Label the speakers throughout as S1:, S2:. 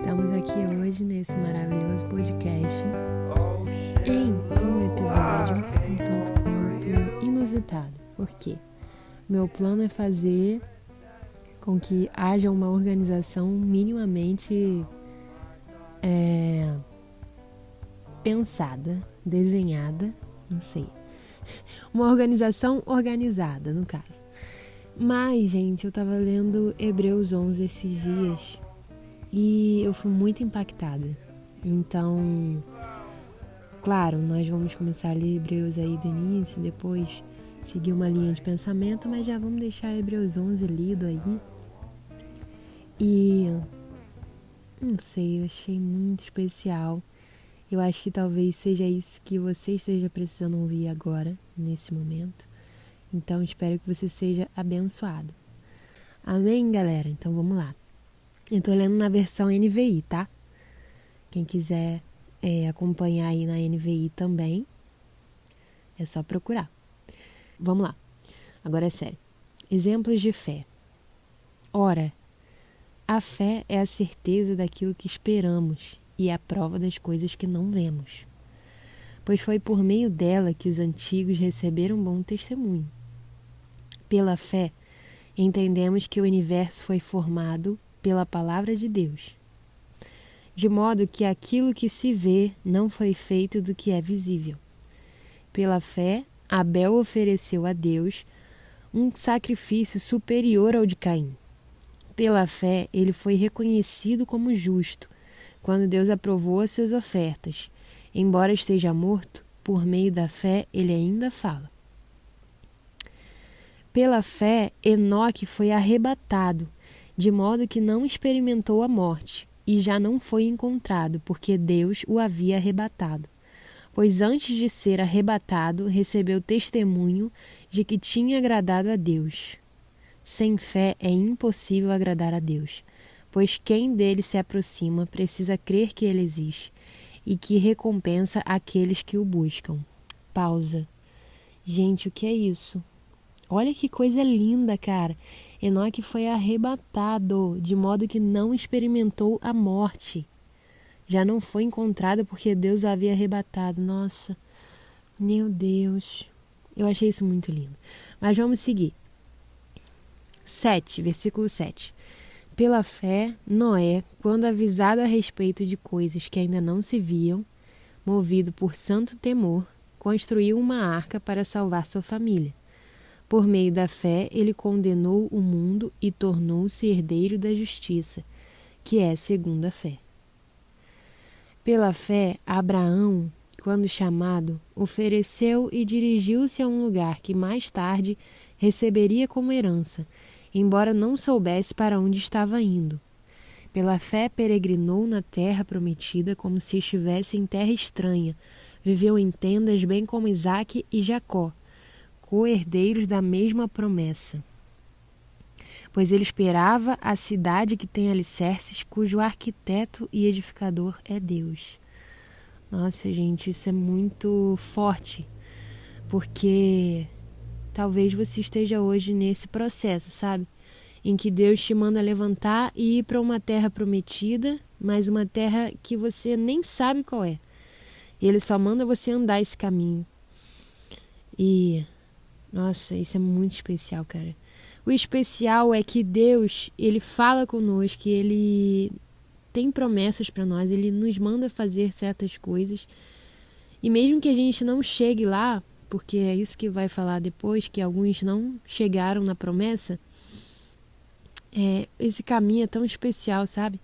S1: Estamos aqui hoje nesse maravilhoso podcast em um episódio um tanto quanto inusitado. Por quê? Meu plano é fazer com que haja uma organização minimamente pensada, desenhada, não sei. Uma organização organizada, no caso. Mas, gente, eu tava lendo Hebreus 11 esses dias e eu fui muito impactada. Então, claro, nós vamos começar a ler Hebreus aí do início, depois seguir uma linha de pensamento, mas já vamos deixar Hebreus 11 lido aí. E, não sei, eu achei muito especial. Eu acho que talvez seja isso que você esteja precisando ouvir agora, nesse momento. Então, espero que você seja abençoado. Amém, galera? Então, vamos lá. Eu tô lendo na versão NVI, tá? Quem quiser acompanhar aí na NVI também, é só procurar. Vamos lá. Agora é sério. Exemplos de fé. Ora, a fé é a certeza daquilo que esperamos e a prova das coisas que não vemos. Pois foi por meio dela que os antigos receberam bom testemunho. Pela fé, entendemos que o universo foi formado pela palavra de Deus, de modo que aquilo que se vê não foi feito do que é visível. Pela fé, Abel ofereceu a Deus um sacrifício superior ao de Caim. Pela fé, ele foi reconhecido como justo, quando Deus aprovou as suas ofertas. Embora esteja morto, por meio da fé ele ainda fala. Pela fé, Enoque foi arrebatado, de modo que não experimentou a morte, e já não foi encontrado, porque Deus o havia arrebatado. Pois antes de ser arrebatado, recebeu testemunho de que tinha agradado a Deus. Sem fé é impossível agradar a Deus, pois quem dele se aproxima precisa crer que ele existe e que recompensa aqueles que o buscam. Pausa. Gente, o que é isso? Olha que coisa linda, cara. Enoque foi arrebatado, de modo que não experimentou a morte. Já não foi encontrado porque Deus o havia arrebatado. Nossa, meu Deus. Eu achei isso muito lindo. Mas vamos seguir. 7, versículo 7. Pela fé, Noé, quando avisado a respeito de coisas que ainda não se viam, movido por santo temor, construiu uma arca para salvar sua família. Por meio da fé, ele condenou o mundo e tornou-se herdeiro da justiça, que é segundo a fé. Pela fé, Abraão, quando chamado, ofereceu e dirigiu-se a um lugar que mais tarde receberia como herança, embora não soubesse para onde estava indo. Pela fé, peregrinou na terra prometida como se estivesse em terra estranha, viveu em tendas bem como Isaque e Jacó, co-herdeiros da mesma promessa. Pois ele esperava a cidade que tem alicerces, cujo arquiteto e edificador é Deus. Nossa, gente, isso é muito forte, porque talvez você esteja hoje nesse processo, sabe? Em que Deus te manda levantar e ir para uma terra prometida, mas uma terra que você nem sabe qual é. E Ele só manda você andar esse caminho. E nossa, isso é muito especial, cara. O especial é que Deus, Ele fala conosco, Ele tem promessas para nós, Ele nos manda fazer certas coisas. E mesmo que a gente não chegue lá, porque é isso que vai falar depois, que alguns não chegaram na promessa, esse caminho é tão especial, sabe?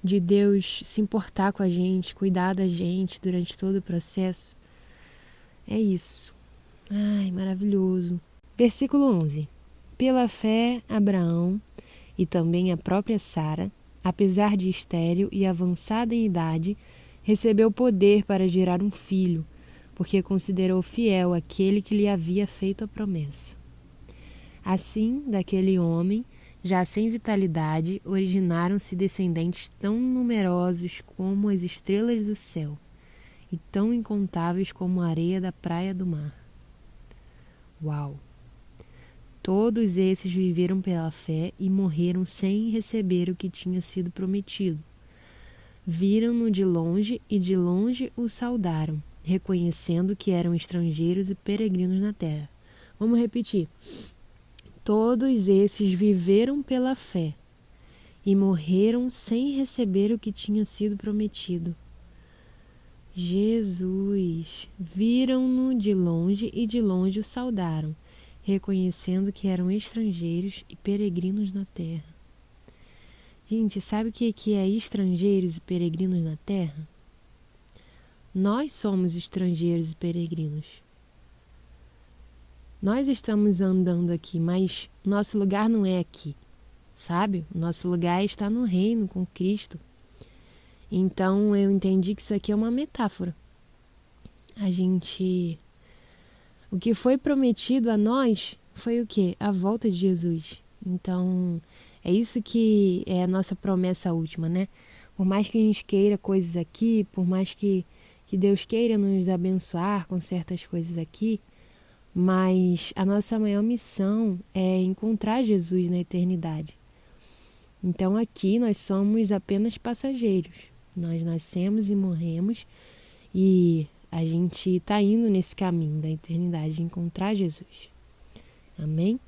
S1: De Deus se importar com a gente, cuidar da gente durante todo o processo. É isso. Ai, maravilhoso. Versículo 11. Pela fé, Abraão e também a própria Sara, apesar de estéril e avançada em idade, recebeu poder para gerar um filho, porque considerou fiel aquele que lhe havia feito a promessa. Assim, daquele homem, já sem vitalidade, originaram-se descendentes tão numerosos como as estrelas do céu e tão incontáveis como a areia da praia do mar. Uau! Todos esses viveram pela fé e morreram sem receber o que tinha sido prometido, viram-no de longe e de longe o saudaram, reconhecendo que eram estrangeiros e peregrinos na terra. Vamos repetir. Todos esses viveram pela fé e morreram sem receber o que tinha sido prometido. Jesus! Viram-no de longe e de longe o saudaram, reconhecendo que eram estrangeiros e peregrinos na terra. Gente, sabe o que é estrangeiros e peregrinos na terra? Nós somos estrangeiros e peregrinos. Nós estamos andando aqui, mas nosso lugar não é aqui, sabe? Nosso lugar está no reino com Cristo. Então eu entendi que isso aqui é uma metáfora. O que foi prometido a nós foi o quê? A volta de Jesus. Então é isso que é a nossa promessa última, né? Por mais que a gente queira coisas aqui, por mais que Deus queira nos abençoar com certas coisas aqui, mas a nossa maior missão é encontrar Jesus na eternidade. Então aqui nós somos apenas passageiros. Nós nascemos e morremos e a gente está indo nesse caminho da eternidade de encontrar Jesus. Amém?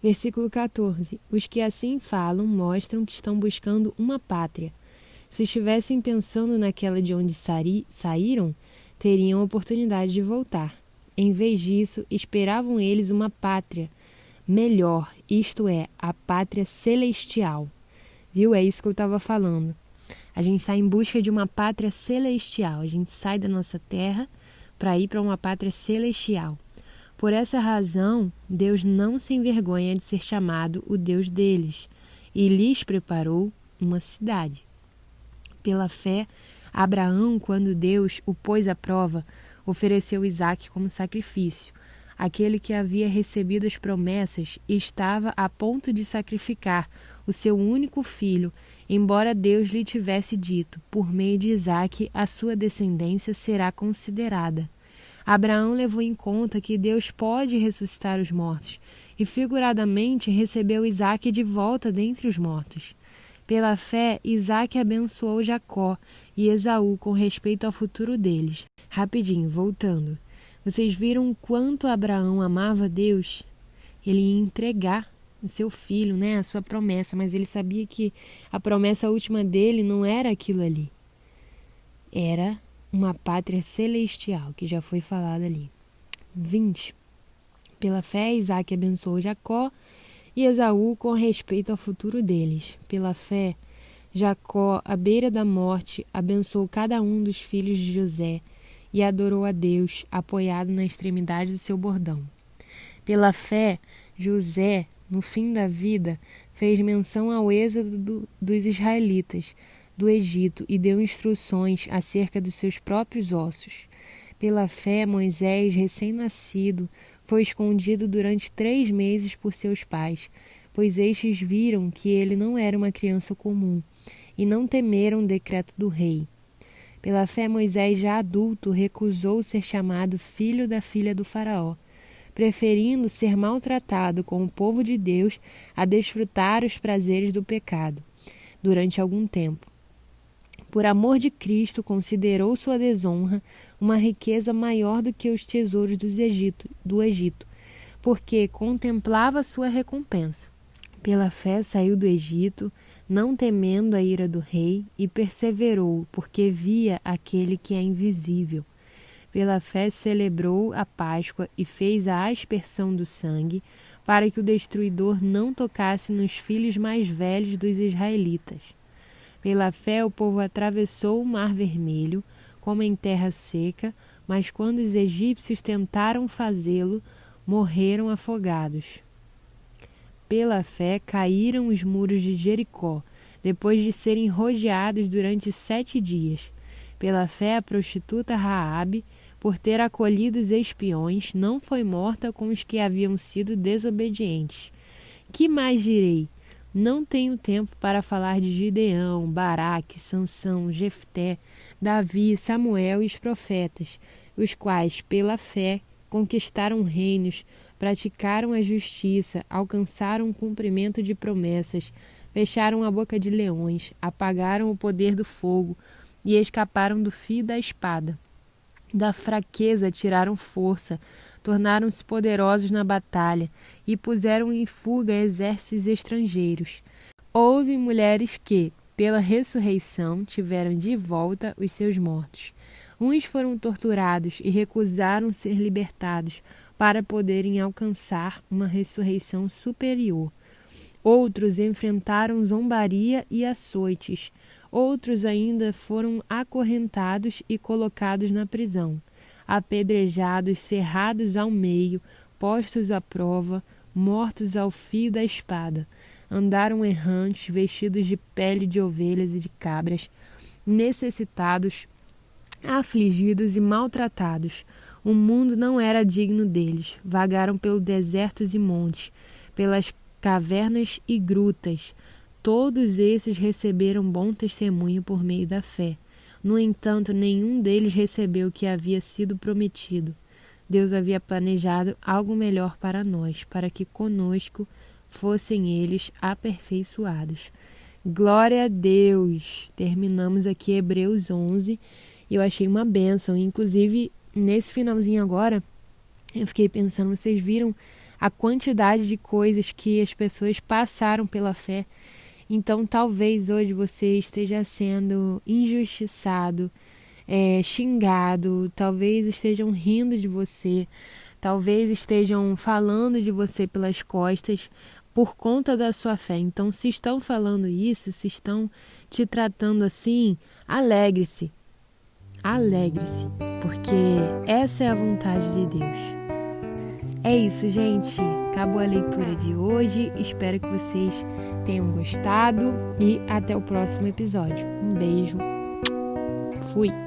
S1: Versículo 14. Os que assim falam mostram que estão buscando uma pátria. Se estivessem pensando naquela de onde saíram, teriam a oportunidade de voltar. Em vez disso, esperavam eles uma pátria melhor, isto é, a pátria celestial. Viu? É isso que eu estava falando. A gente está em busca de uma pátria celestial. A gente sai da nossa terra para ir para uma pátria celestial. Por essa razão, Deus não se envergonha de ser chamado o Deus deles e lhes preparou uma cidade. Pela fé, Abraão, quando Deus o pôs à prova, ofereceu Isaque como sacrifício. Aquele que havia recebido as promessas estava a ponto de sacrificar o seu único filho, embora Deus lhe tivesse dito, por meio de Isaque, a sua descendência será considerada. Abraão levou em conta que Deus pode ressuscitar os mortos e figuradamente recebeu Isaque de volta dentre os mortos. Pela fé, Isaque abençoou Jacó e Esaú com respeito ao futuro deles. Rapidinho, voltando. Vocês viram o quanto Abraão amava Deus? Ele ia entregar o seu filho, né, a sua promessa, mas ele sabia que a promessa última dele não era aquilo ali. Era uma pátria celestial, que já foi falado ali. 20. Pela fé, Isaque abençoou Jacó e Esaú com respeito ao futuro deles. Pela fé, Jacó, à beira da morte, abençoou cada um dos filhos de José e adorou a Deus, apoiado na extremidade do seu bordão. Pela fé, José, no fim da vida, fez menção ao êxodo dos israelitas do Egito e deu instruções acerca dos seus próprios ossos. Pela fé, Moisés, recém-nascido, foi escondido durante 3 meses por seus pais, pois estes viram que ele não era uma criança comum e não temeram o decreto do rei. Pela fé, Moisés, já adulto, recusou ser chamado filho da filha do faraó, preferindo ser maltratado com o povo de Deus a desfrutar os prazeres do pecado durante algum tempo. Por amor de Cristo, considerou sua desonra uma riqueza maior do que os tesouros do Egito, porque contemplava sua recompensa. Pela fé saiu do Egito, não temendo a ira do rei, e perseverou, porque via aquele que é invisível. Pela fé celebrou a Páscoa e fez a aspersão do sangue, para que o destruidor não tocasse nos filhos mais velhos dos israelitas. Pela fé o povo atravessou o Mar Vermelho, como em terra seca, mas quando os egípcios tentaram fazê-lo, morreram afogados. Pela fé caíram os muros de Jericó, depois de serem rodeados durante 7 dias. Pela fé a prostituta Raabe, por ter acolhido os espiões, não foi morta com os que haviam sido desobedientes. Que mais direi? Não tenho tempo para falar de Gideão, Baraque, Sansão, Jefté, Davi, Samuel e os profetas, os quais, pela fé, conquistaram reinos, praticaram a justiça, alcançaram o cumprimento de promessas, fecharam a boca de leões, apagaram o poder do fogo e escaparam do fio da espada. Da fraqueza tiraram força, tornaram-se poderosos na batalha e puseram em fuga exércitos estrangeiros. Houve mulheres que, pela ressurreição, tiveram de volta os seus mortos. Uns foram torturados e recusaram ser libertados para poderem alcançar uma ressurreição superior. Outros enfrentaram zombaria e açoites. Outros ainda foram acorrentados e colocados na prisão, apedrejados, cerrados ao meio, postos à prova, mortos ao fio da espada. Andaram errantes, vestidos de pele de ovelhas e de cabras, necessitados, afligidos e maltratados. O mundo não era digno deles. Vagaram pelos desertos e montes, pelas cavernas e grutas. Todos esses receberam bom testemunho por meio da fé. No entanto, nenhum deles recebeu o que havia sido prometido. Deus havia planejado algo melhor para nós, para que conosco fossem eles aperfeiçoados. Glória a Deus! Terminamos aqui Hebreus 11. Eu achei uma bênção. Inclusive, nesse finalzinho agora, eu fiquei pensando, vocês viram a quantidade de coisas que as pessoas passaram pela fé? Então, talvez hoje você esteja sendo injustiçado, xingado, talvez estejam rindo de você, talvez estejam falando de você pelas costas por conta da sua fé. Então, se estão falando isso, se estão te tratando assim, alegre-se. Alegre-se, porque essa é a vontade de Deus. É isso, gente. Acabou a leitura de hoje. Espero que vocês tenham gostado e até o próximo episódio. Um beijo. Fui!